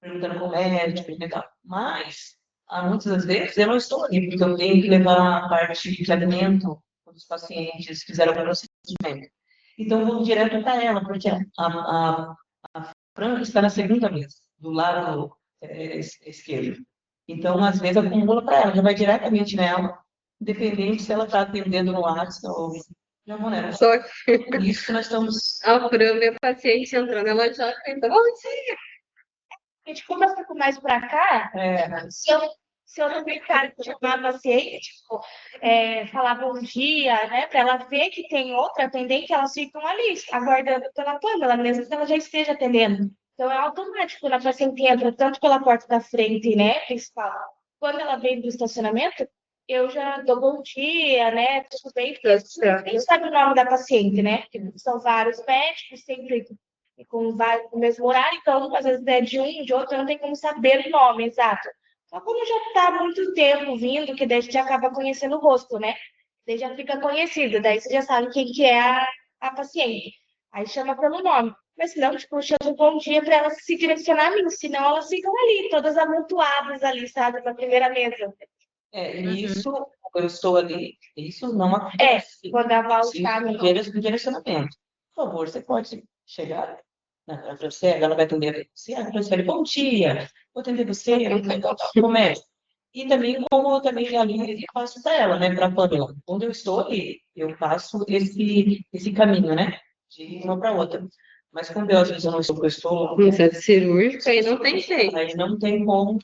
perguntando com o médico e tal. Mas, muitas das vezes, eu não estou ali, porque eu tenho que levar a parte de alimento quando os pacientes fizeram o procedimento. Então, eu vou direto para ela, porque a Fran está na segunda mesa, do lado esquerdo. Então, às vezes, acumula para ela, já vai diretamente nela, independente se ela está atendendo no WhatsApp ou de alguma maneira. Só que Por isso que nós estamos. a Fran vê o paciente entrando, ela já pensa, bom dia. Gente, como eu fico mais pra cá, se eu não brincar de chamar a paciente, tipo, falar bom dia, né, para ela ver que tem outra atendente, elas ficam ali, aguardando pela Pamela, mesmo que ela já esteja atendendo. Então, é automático, quando a paciente entra tanto pela porta da frente, né, principal, quando ela vem do estacionamento, eu já dou bom dia, né, tudo bem, porque ninguém sabe o nome da paciente, né, porque são vários médicos, sempre com o mesmo horário, então, às vezes é de um, de outro, não tem como saber o nome exato. Só como já está há muito tempo vindo, que daí a gente acaba conhecendo o rosto, né? Daí já fica conhecido, daí você já sabe quem que é a paciente. Aí chama pelo nome. Mas senão, tipo, eu chamo bom dia para elas se direcionar a mim, senão elas ficam ali, todas amontoadas ali, sabe, na primeira mesa. Isso, eu estou ali, isso não acontece. Quando a Val Sim, está direcionamento. Por favor, você pode chegar na Franciele, ela vai atender você, a Franciele, bom dia, vou atender você, começa. E também, como eu também ali passo para ela, né, para a Pamela. Quando eu estou ali, eu passo esse caminho, né, de uma para outra. Mas quando eu, às vezes, eu não estou, eu estou... Processo cirúrgico, aí não tem jeito. Aí não tem como.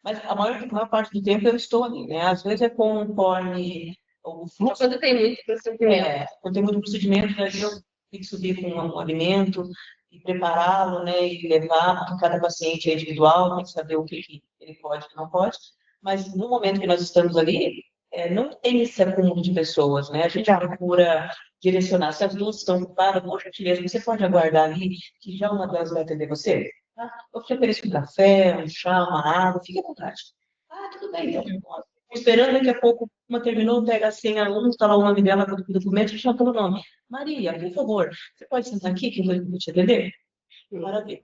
Mas a maior parte do tempo eu estou ali, né? Às vezes é conforme o fluxo. Quando tem muito procedimento. Quando tem muito procedimento, aí eu tenho que subir com um alimento e prepará-lo, né? E levar, porque cada paciente é individual, tem que saber o que ele pode e o que não pode. Mas no momento que nós estamos ali, não tem esse acúmulo de pessoas, né? A gente procura direcionar. Se as duas estão ocupadas, por gentileza, você pode aguardar ali, que já uma delas vai atender você? Eu te ofereço um café, um chá, uma água, fique à vontade. Tudo bem, então. Esperando, daqui a pouco, uma terminou, pega a senha, está lá o nome dela, quando cuida do médico, chama pelo nome. Maria, por favor, você pode sentar aqui que eu vou te atender? Maravilha.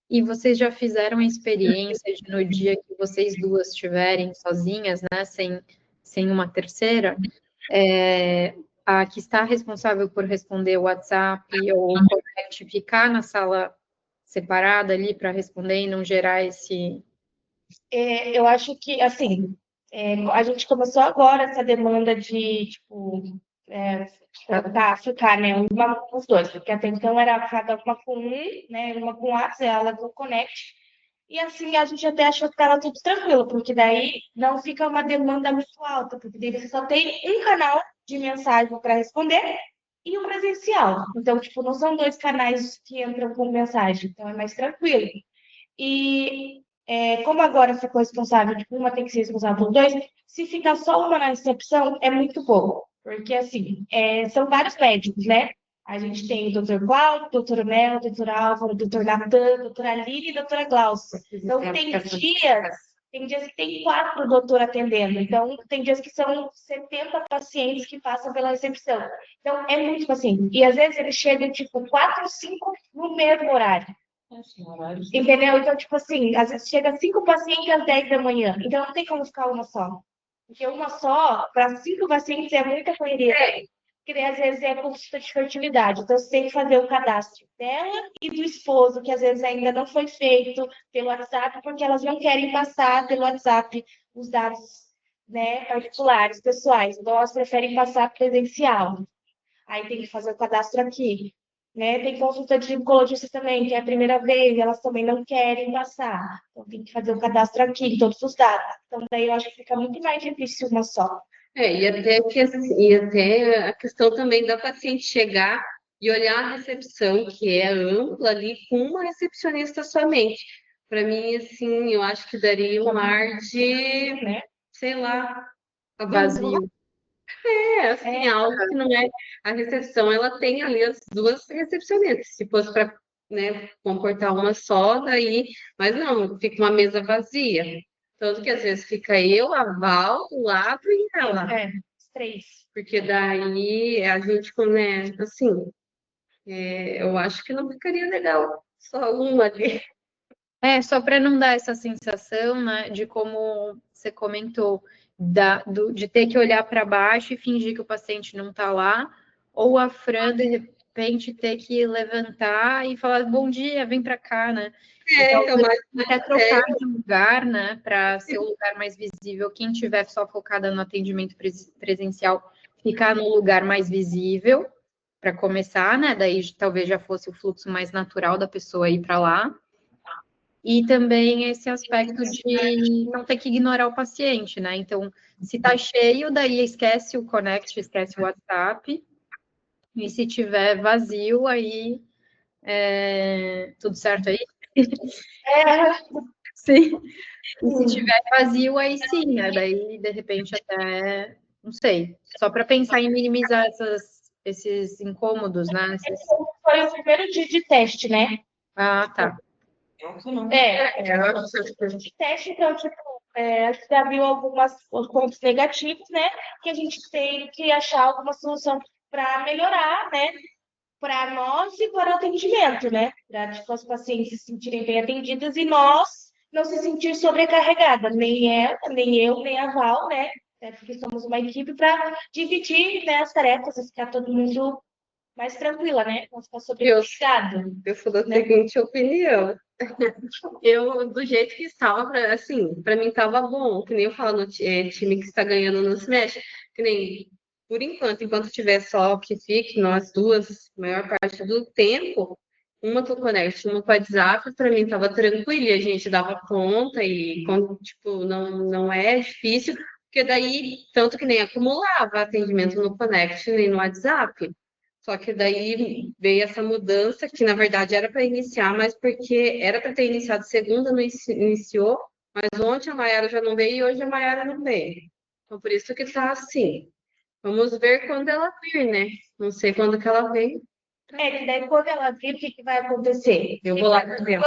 E vocês já fizeram a experiência de no dia que vocês duas estiverem sozinhas, né, sem uma terceira, a que está responsável por responder o WhatsApp ou o Connect ficar na sala separada ali para responder e não gerar esse... Eu acho que, assim, a gente começou agora essa demanda de, tipo, ficar, né, uma com os dois, porque até então era cada uma com um, né, uma com o WhatsApp, ela com o Connect, e assim a gente até achou que estava tudo tranquilo, porque daí não fica uma demanda muito alta, porque daí você só tem um canal de mensagem para responder e o presencial. Então, tipo, não são dois canais que entram com mensagem, então é mais tranquilo. E como agora ficou responsável, tipo, uma tem que ser responsável por dois, se ficar só uma na recepção, é muito pouco. Porque, assim, são vários médicos, né? A gente tem o doutor Cláudio, o doutor Mel, o doutor Álvaro, o doutor Natan, a doutora Aline e a doutora Glaucia. Então, tem dias que tem 4 doutores atendendo. Então, tem dias que são 70 pacientes que passam pela recepção. Então, é muito paciente. E, às vezes, eles chegam, tipo, 4 ou 5 no mesmo horário. Entendeu? Então, tipo assim, às vezes chega 5 pacientes às 10 da manhã. Então, não tem como ficar uma só. Porque uma só, para 5 pacientes, é muita correria. Porque daí, às vezes, é consulta de fertilidade. Então, você tem que fazer o cadastro dela e do esposo, que às vezes ainda não foi feito pelo WhatsApp, porque elas não querem passar pelo WhatsApp os dados, né, particulares, pessoais. Então, elas preferem passar presencial. aí tem que fazer o cadastro aqui, né? Tem consulta de ginecologista também, que é a primeira vez, elas também não querem passar. Então tem que fazer o cadastro aqui, todos os dados. Então daí eu acho que fica muito mais difícil uma só. E até a questão também da paciente chegar e olhar a recepção, que é ampla ali, com uma recepcionista somente. Para mim, assim, eu acho que daria um ar de, Né? sei lá, Vazio. assim, algo que não é. A recepção, ela tem ali as duas recepcionistas. Se fosse para, né, comportar uma só, daí. Mas não, fica uma mesa vazia. Tanto que às vezes fica eu, a Val, do lado e ela. Os três. Porque daí a gente, né, assim, eu acho que não ficaria legal. Só uma ali. Só para não dar essa sensação, né, de como você comentou, de ter que olhar para baixo e fingir que o paciente não está lá, ou a Fran, de repente, ter que levantar e falar, bom dia, vem para cá, né? Então, mas Até trocar de lugar, né, para ser o lugar mais visível. Quem tiver só focada no atendimento presencial, ficar no lugar mais visível, para começar, né? Daí talvez já fosse o fluxo mais natural da pessoa ir para lá. E também esse aspecto de não ter que ignorar o paciente, né? Então, se tá cheio, daí esquece o Connect, esquece o WhatsApp. E se tiver vazio, aí tudo certo aí? Sim. E se tiver vazio, aí sim, né? Daí, de repente, até não sei. Só para pensar em minimizar esses incômodos, né? Foi o primeiro dia de teste, né? Ah, tá. De teste, então, tipo, a gente já viu os pontos negativos, né? Que a gente tem que achar alguma solução para melhorar, né? Para nós e para o atendimento, né? Para tipo, os pacientes se sentirem bem atendidas e nós não se sentir sobrecarregada, nem ela, nem eu, nem a Val, né? Porque somos uma equipe para dividir, né, as tarefas e ficar todo mundo mais tranquila, né? Não ficar sobrecarregado. Eu sou da seguinte opinião. Eu, do jeito que estava, assim, para mim estava bom. Que nem eu falo no time que está ganhando não se mexe. Que nem, por enquanto tiver só que fique, nós duas, a maior parte do tempo, uma com o Connect, uma com o WhatsApp, para mim estava tranquilo, e a gente dava conta e, tipo, não é difícil, porque daí, tanto que nem acumulava atendimento no Connect nem no WhatsApp. Só que daí veio essa mudança, que na verdade era para iniciar, mas porque era para ter iniciado segunda, não iniciou, mas ontem a Mayara já não veio e hoje a Mayara não veio. Então, por isso que tá assim. Vamos ver quando ela vir, né? Não sei quando que ela vem. Que daí quando ela vir, o que vai acontecer? Eu vou lá ver.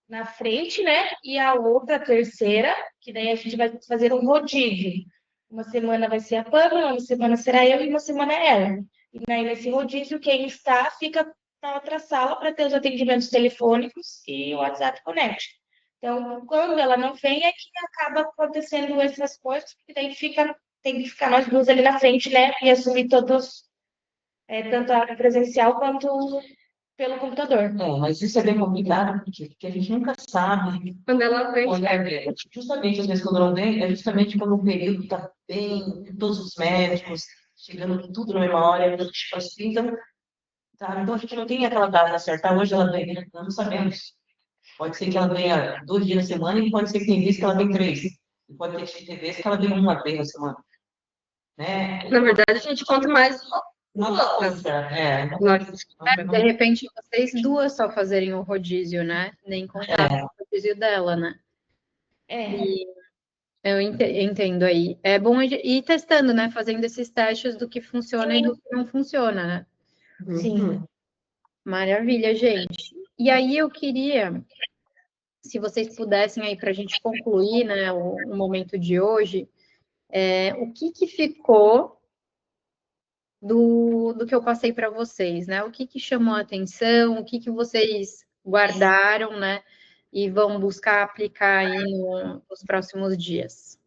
Na frente, né? E a outra, a terceira, que daí a gente vai fazer um rodízio. Uma semana vai ser a Pamela, uma semana será eu e uma semana ela. E daí nesse rodízio, quem está fica na outra sala para ter os atendimentos telefônicos e o WhatsApp Connect. Então, quando ela não vem, é que acaba acontecendo essas coisas, porque daí tem que ficar nós duas ali na frente, né? E assumir todos, tanto a presencial quanto pelo computador. Mas isso é bem complicado, porque a gente nunca sabe Quando ela vem. quando justamente, às vezes, quando não vem, é justamente quando o período está bem, todos os médicos chegando tudo na mesma hora, tipo assim, então, tá, então a gente não tem aquela data certa. Hoje ela vem, né? Não sabemos. Pode ser que ela venha 2 dias na semana e pode ser que tem vezes que ela vem 3. E pode ter vezes que ela vem uma vez na semana. Né? Na verdade, a gente conta mais Uma coisa, De repente, vocês duas só fazerem o rodízio, né? Nem contar o rodízio dela, né? E eu entendo aí. É bom ir testando, né? Fazendo esses testes do que funciona e do que não funciona, né? Sim. Maravilha, gente. E aí eu queria, se vocês pudessem aí para a gente concluir, né, o momento de hoje, o que ficou do que eu passei para vocês, né? O que chamou a atenção, o que vocês guardaram, né? E vão buscar aplicar aí nos próximos dias.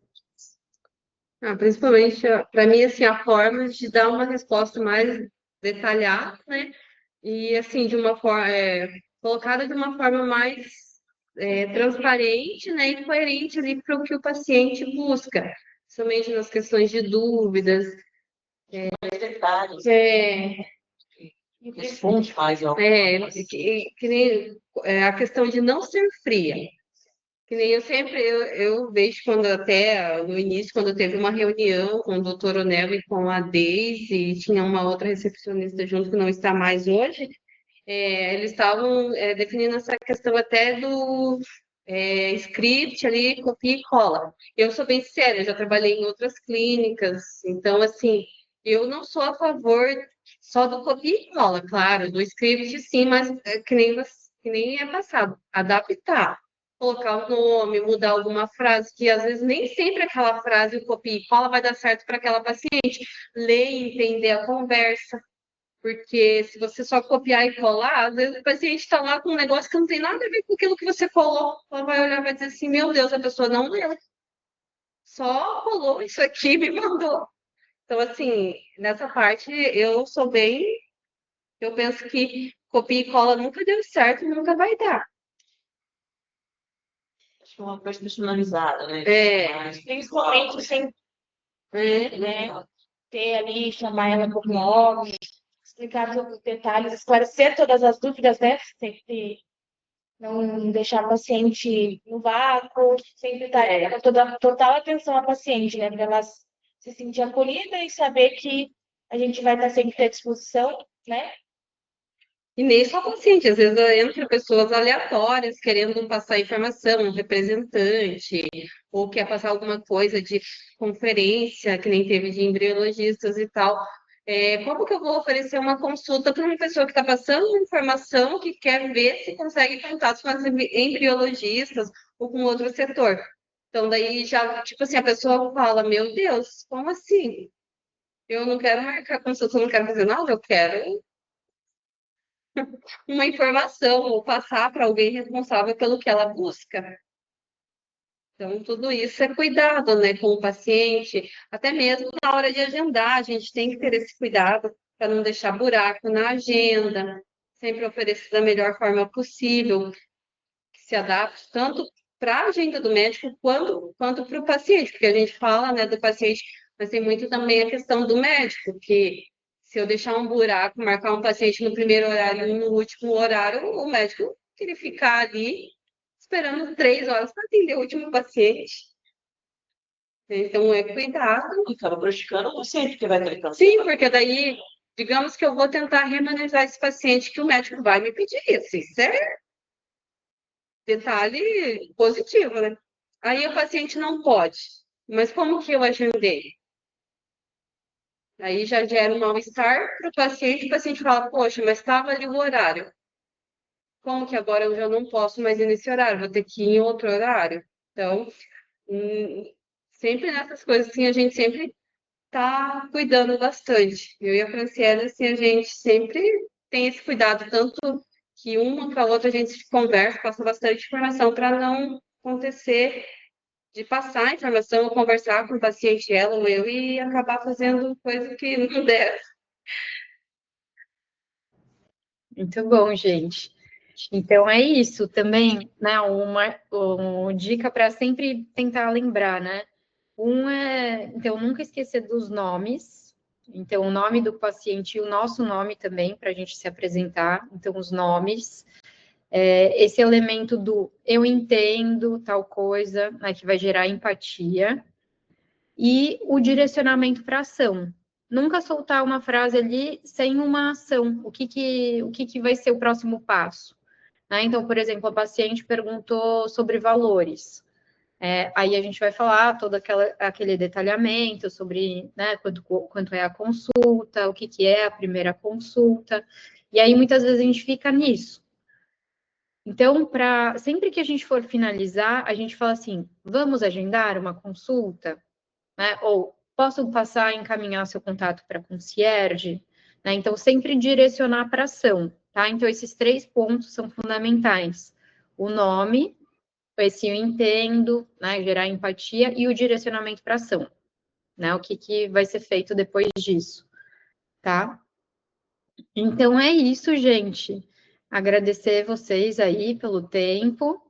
Principalmente, para mim, assim, a forma de dar uma resposta mais detalhada, né? E, assim, de uma forma, colocada de uma forma mais transparente, né? E coerente ali para o que o paciente busca, somente nas questões de dúvidas. Mais detalhes, E os pontos mais, ó. Que nem a questão de não ser fria. Que nem eu vejo quando até no início, quando teve uma reunião com o doutor Onel e com a Deise, e tinha uma outra recepcionista junto que não está mais hoje, eles estavam definindo essa questão até do script ali, copia e cola. Eu sou bem sincera, eu já trabalhei em outras clínicas, então, assim, eu não sou a favor só do copia e cola, claro, do script sim, mas que nem é passado, adaptar. Colocar o nome, mudar alguma frase, que às vezes nem sempre aquela frase, o copia e cola, vai dar certo para aquela paciente. Ler e entender a conversa. Porque se você só copiar e colar, às vezes o paciente está lá com um negócio que não tem nada a ver com aquilo que você colou. Ela vai olhar e vai dizer assim, meu Deus, a pessoa não leu. Só colou isso aqui e me mandou. Então, assim, nessa parte eu sou bem. Eu penso que copia e cola nunca deu certo e nunca vai dar. Acho que é uma coisa personalizada, né? É. principalmente sem né, ter ali, chamar ela por nome, explicar todos os detalhes, esclarecer todas as dúvidas, né? Sempre não deixar a paciente no vácuo, sempre dar total atenção à paciente, né? Para ela se sentir acolhida e saber que a gente vai estar sempre à disposição, né? E nem só paciente, às vezes entra pessoas aleatórias querendo passar informação, um representante, ou quer passar alguma coisa de conferência, que nem teve de embriologistas e tal. Como que eu vou oferecer uma consulta para uma pessoa que está passando uma informação que quer ver se consegue contato com as embriologistas ou com outro setor? Então, daí já, tipo assim, a pessoa fala, meu Deus, como assim? Eu não quero marcar consulta, eu não quero fazer nada, eu quero uma informação ou passar para alguém responsável pelo que ela busca. Então, tudo isso é cuidado, né, com o paciente, até mesmo na hora de agendar, a gente tem que ter esse cuidado para não deixar buraco na agenda, sempre oferecer da melhor forma possível, que se adapte tanto para a agenda do médico quanto para o paciente, porque a gente fala, né, do paciente, mas tem muito também a questão do médico, que se eu deixar um buraco, marcar um paciente no primeiro horário e no último horário, o médico queria ficar ali esperando 3 horas para atender o último paciente. Então, é cuidado. E acaba prejudicando o paciente, porque vai ter câncer. Sim, porque daí, digamos que eu vou tentar remanejar esse paciente que o médico vai me pedir isso. Isso é detalhe positivo, né? Aí o paciente não pode. Mas como que eu agendei? Aí já gera um mal-estar para o paciente fala, poxa, mas estava ali o horário. Como que agora eu já não posso mais ir nesse horário? Vou ter que ir em outro horário? Então, sempre nessas coisas assim, a gente sempre está cuidando bastante. Eu e a Franciele, assim, a gente sempre tem esse cuidado, tanto que uma com a outra a gente conversa, passa bastante informação para não acontecer de passar a informação ou conversar com o paciente, ela ou eu, e acabar fazendo coisa que não deve. Muito bom, gente. Então é isso também, né? Uma dica para sempre tentar lembrar, né? Então, nunca esquecer dos nomes. Então, o nome do paciente e o nosso nome também, para a gente se apresentar. Então, os nomes. Esse elemento do eu entendo tal coisa, né, que vai gerar empatia. E o direcionamento para ação. Nunca soltar uma frase ali sem uma ação. O que vai ser o próximo passo? Né? Então, por exemplo, a paciente perguntou sobre valores. Aí a gente vai falar todo aquele detalhamento sobre, né, quanto é a consulta, o que é a primeira consulta. E aí, muitas vezes, a gente fica nisso. Então, sempre que a gente for finalizar, a gente fala assim, vamos agendar uma consulta? Né? Ou posso passar a encaminhar seu contato para a concierge? Né? Então, sempre direcionar para ação, tá? Então, esses 3 pontos são fundamentais. O nome, esse eu entendo, né? Gerar empatia e o direcionamento para ação, né? O que vai ser feito depois disso, tá? Então, é isso, gente. Agradecer vocês aí pelo tempo.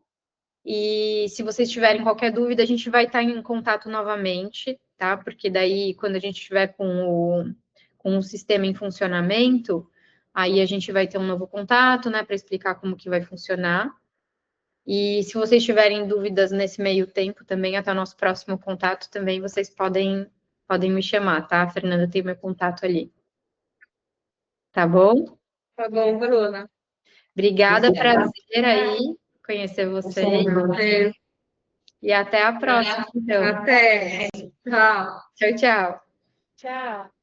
E se vocês tiverem qualquer dúvida, a gente vai estar em contato novamente, tá? Porque daí, quando a gente estiver com com o sistema em funcionamento, aí a gente vai ter um novo contato, né, para explicar como que vai funcionar. E se vocês tiverem dúvidas nesse meio tempo também, até o nosso próximo contato também, vocês podem me chamar, tá? A Fernanda tem meu contato ali. Tá bom? Tá bom, Bruna. Obrigada, prazer aí conhecer vocês. É, E até a próxima, então. até. Tchau. Tchau, tchau. Tchau.